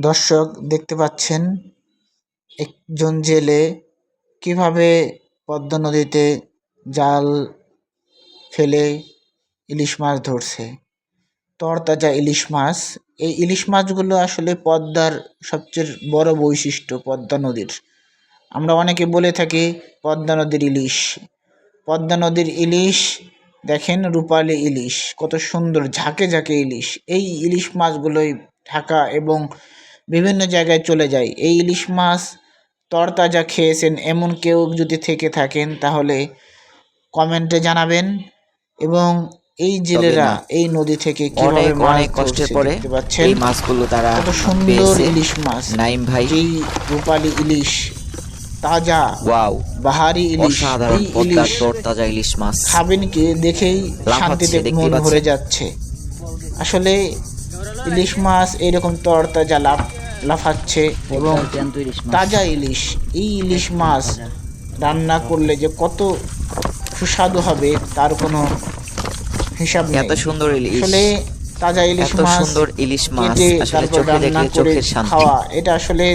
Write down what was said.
দর্শক দেখতে পাচ্ছেন একজন জেলে কিভাবে পদ্মা নদীতে জাল ফেলে ইলিশ মাছ ধরছে। তরতাজা ইলিশ মাছ। এই ইলিশ মাছগুলো আসলে পদ্মার সবচেয়ে বড় বৈশিষ্ট্য পদ্মা নদীর। আমরা অনেকে বলে থাকি পদ্মা নদীর ইলিশ। পদ্মা নদীর ইলিশ দেখেন, রূপালী ইলিশ, কত সুন্দর ঝাঁকে ঝাঁকে ইলিশ। এই ইলিশ মাছগুলোই ঢাকা এবং বিভিন্ন জায়গায় চলে যায়। এই ইলিশ মাছ তরতাজা খেয়েছেন এমন কেউ যদি থেকে থাকেন তাহলে কমেন্টে জানাবেন। এবং এই জেলেরা এই নদী থেকে কিভাবে মাছ ধরছে দেখতে পাচ্ছেন। এই মাছগুলো তারা কত সুন্দর ইলিশ মাছ, নাইম ভাই, যেই রূপালী ইলিশ, তাজা ওয়াও, বাহারি ইলিশ। এই ইলিশ তরতাজা ইলিশ মাছ খাবেন কি দেখেই শান্তিতে মন ভরে যাচ্ছে। আসলে ইলিশ মাছ এইরকম তরতাজা লাফাচ্ছে এবং তাজা ইলিশ। এই ইলিশ মাছ রান্না করলে যে কত সুস্বাদু হবে তার কোনো হিসাব নেই। এত সুন্দর ইলিশ, আসলে তাজা ইলিশ মাছ, সুন্দর ইলিশ মাছ কেটে আসলে তারপর চোখে রান্না দেখলে করে চোখের শান্তি। খাওয়া, এটা আসলে